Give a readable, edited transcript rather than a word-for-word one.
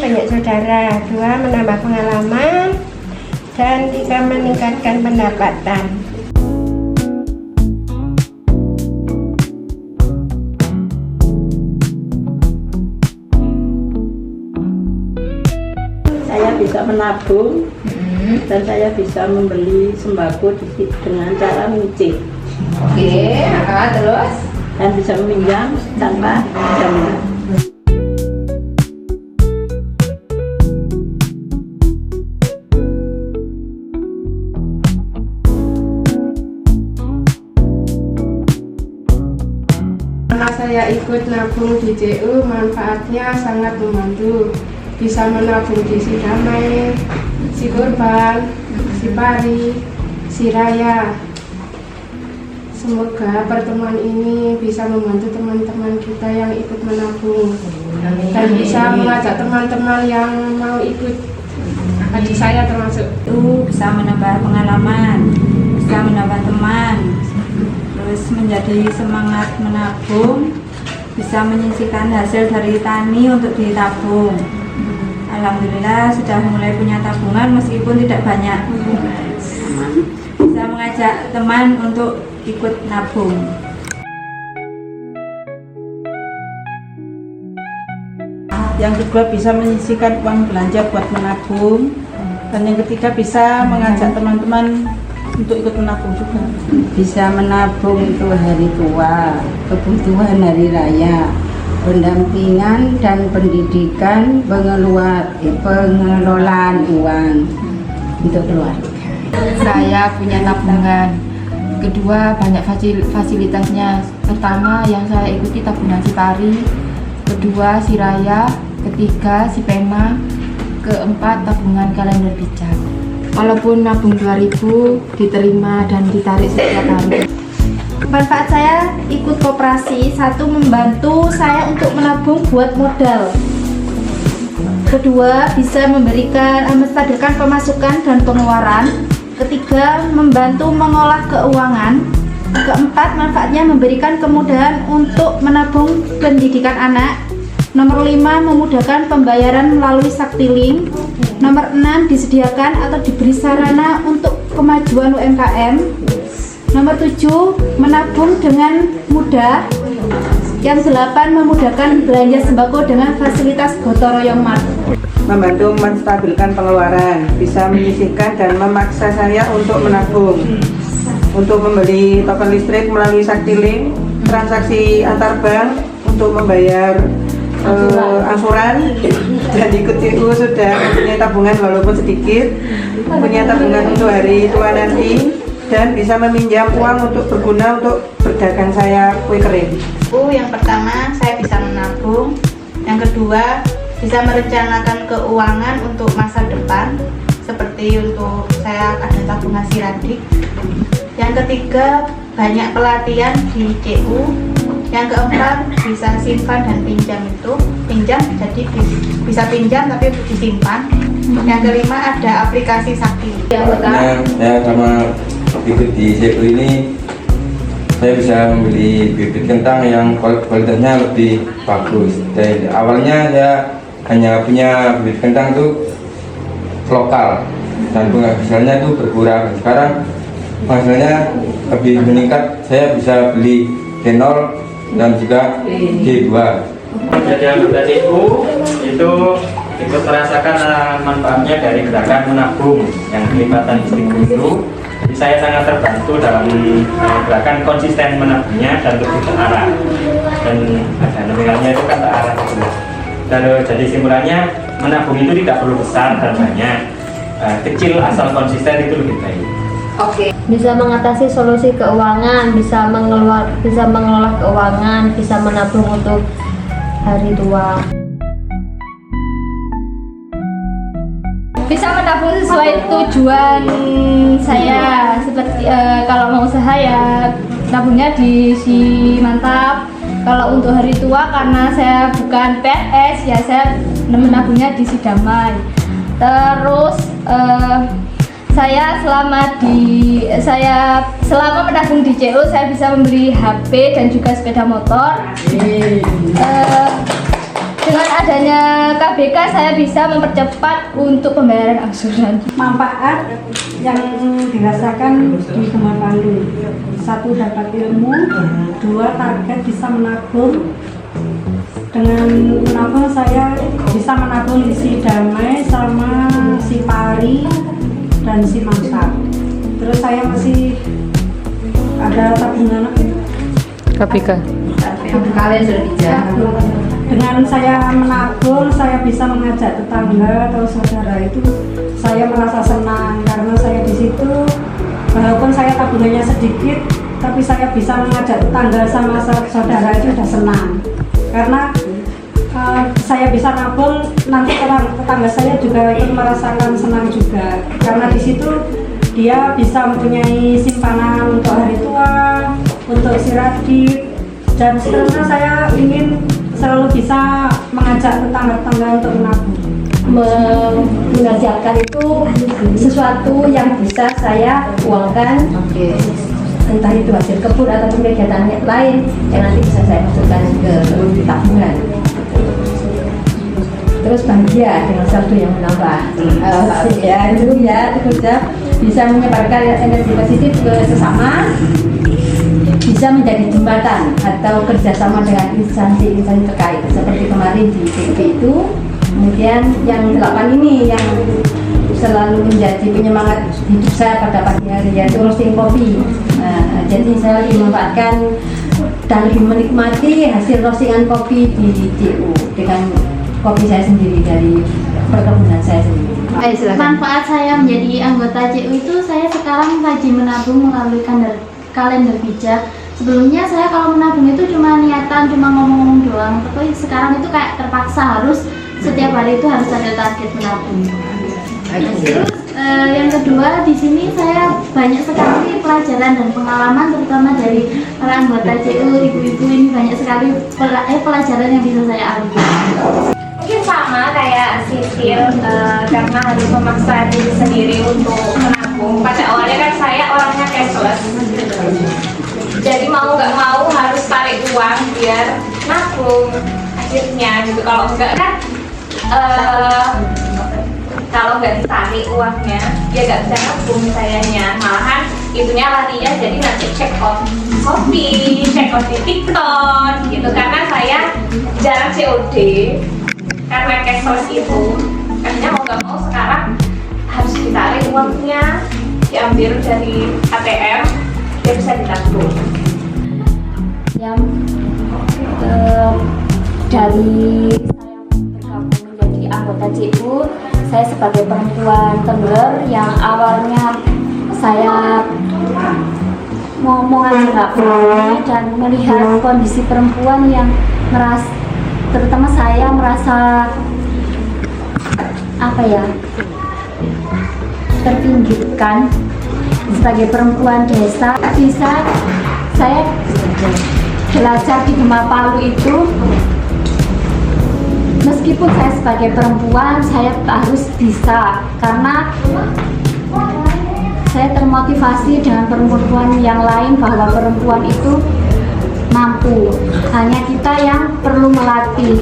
banyak saudara. 2, menambah pengalaman. Dan 3, meningkatkan pendapatan. Saya bisa menabung dan saya bisa membeli sembako dengan cara mencicil. Oke, terus? Dan bisa meminjam tanpa jaminan. Karena saya ikut nabung di JU, manfaatnya sangat membantu. Bisa menabung di si Damai, si Korban, si Pari, si Raya. Semoga pertemuan ini bisa membantu teman-teman kita yang ikut menabung. Dan bisa mengajak teman-teman yang mau ikut, adik saya termasuk. Itu bisa menambah pengalaman, bisa menambah teman, terus menjadi semangat menabung, bisa menyisihkan hasil dari tani untuk ditabung. Alhamdulillah sudah mulai punya tabungan meskipun tidak banyak. Bisa mengajak teman untuk ikut nabung. Yang kedua bisa menyisihkan uang belanja buat menabung. Dan yang ketiga bisa mengajak teman-teman untuk ikut menabung juga. Bisa menabung untuk hari tua, kebutuhan hari raya, pendampingan dan pendidikan, pengelolaan uang untuk keluarga. Saya punya tabungan. Kedua, banyak fasilitasnya. Pertama, yang saya ikuti tabungan si Pari. Kedua, si Raya. Ketiga, si Pema. Keempat, tabungan kalender bijak. Walaupun nabung 2000 diterima dan ditarik setiap hari. Manfaat saya ikut koperasi, 1, membantu saya untuk menabung buat modal. Kedua, bisa menstabilkan pemasukan dan pengeluaran. Ketiga, membantu mengolah keuangan. Keempat, manfaatnya memberikan kemudahan untuk menabung pendidikan anak. Nomor 5, memudahkan pembayaran melalui Saktiling. Nomor 6, disediakan atau diberi sarana untuk kemajuan UMKM. Nomor 7, menabung dengan mudah. Yang 8, memudahkan belanja sembako dengan fasilitas gotong royong mart. Membantu menstabilkan pengeluaran, bisa menyisihkan dan memaksa saya untuk menabung. Untuk membeli token listrik melalui Saktiling, transaksi antar bank untuk membayar angsuran, dan ikut CU sudah punya tabungan walaupun sedikit, punya tabungan untuk hari tua nanti, dan bisa meminjam uang untuk berguna untuk berdagang saya kue kering. Yang pertama, saya bisa menabung. Yang kedua, bisa merencanakan keuangan untuk masa depan, seperti untuk saya ada tabungan Siradik. Yang ketiga, banyak pelatihan di CU. Yang keempat, bisa simpan dan pinjam jadi bisa pinjam tapi disimpan. Yang kelima, ada aplikasi Sakti. Saya karena ikut di CU ini, saya bisa membeli bibit kentang yang kualitasnya lebih bagus. Dari awalnya saya hanya punya bibit kentang itu lokal dan penghasilannya itu berkurang. Sekarang penghasilannya lebih meningkat, saya bisa beli G0 dan juga G2. Jadi anggota CU itu ikut merasakan manfaatnya dari gerakan menabung yang kelipatan istriku itu. Jadi saya sangat terbantu dalam gerakan konsisten menabungnya dan lebih terarah. Dan ada nominalnya itu kan terarah gitu. Jadi simpulannya, menabung itu tidak perlu besar dan banyak, kecil asal konsisten itu lebih baik. Oke. Bisa mengatasi solusi keuangan, bisa mengelola keuangan, bisa menabung untuk hari tua. Bisa menabung sesuai tujuan saya, seperti kalau mau usaha ya nabungnya di si Mantap. Kalau untuk hari tua, karena saya bukan PNS ya, saya menabungnya di si Damai. Terus saya selama menabung di CU, saya bisa membeli HP dan juga sepeda motor. Dengan adanya KBK saya bisa mempercepat untuk pembayaran angsuran. Manfaat yang dirasakan di Temanpandu: 1. Dapat ilmu, 2. Target bisa menabung. Dengan menabung saya bisa menabung si Damai sama si Pari dan si Mantap. Terus saya masih ada tabungan apa itu? KPK. Kalian sudah bijak. Dengan saya menabung, saya bisa mengajak tetangga atau saudara, itu saya merasa senang karena saya di situ walaupun saya tabungannya sedikit, tapi saya bisa mengajak tetangga sama saudara itu sudah senang karena saya bisa nabung, nanti tetangga saya juga ikut merasakan senang juga karena di situ dia bisa mempunyai simpanan untuk hari tua, untuk si Radit, dan seterusnya saya ingin selalu bisa mengajak tetangga-tetangga untuk menabung. Mengajarkan itu sesuatu yang bisa saya uangkan, entah itu hasil kebun ataupun kegiatan lain yang nanti bisa saya masukkan ke tabungan. Terus bahagia dengan saldo yang menambah. Ya itu bisa menyebarkan energi positif ke sesama, bisa menjadi jembatan atau kerjasama dengan instansi-instansi terkait seperti kemarin di TV itu. Kemudian yang 8 ini yang selalu menjadi penyemangat hidup saya pada pagi hari, yaitu roasting kopi. Jadi saya lebih memanfaatkan dan lebih menikmati hasil roastingan kopi di CU dengan kopi saya sendiri dari perkebunan saya sendiri. Manfaat saya menjadi anggota CU itu saya sekarang rajin menabung melalui kalender bijak. Sebelumnya saya kalau menabung itu cuma niatan, cuma ngomong-ngomong doang. Tapi sekarang itu kayak terpaksa harus setiap hari itu harus ada target menabung. Terus yang kedua di sini saya banyak sekali pelajaran dan pengalaman terutama dari para anggota CU, ibu-ibu ini banyak sekali pelajaran yang bisa saya ambil. Mungkin sama kayak Sisil, karena harus memaksa diri sendiri untuk menabung. Pada awalnya kan saya orangnya cashless, jadi mau nggak mau harus tarik uang biar nabung akhirnya gitu. Kalau enggak kan kalau nggak ditarik uangnya ya nggak bisa nabung sayanya, malahan itunya larinya jadi nanti check out kopi, check out di TikTok gitu. Karena saya jarang COD karena cashless itu, akhirnya mau nggak mau sekarang harus ditarik uangnya, diambil dari ATM biar bisa ditabung. Yang dari saya bergabung menjadi anggota CU, saya sebagai perempuan Tengger yang awalnya saya mau mengajar dan melihat kondisi perempuan yang terutama saya merasa terpinggirkan sebagai perempuan desa. Bisa saya belajar di Gema Palu itu, meskipun saya sebagai perempuan saya harus bisa, karena saya termotivasi dengan perempuan yang lain bahwa perempuan itu mampu, hanya kita yang perlu melatih.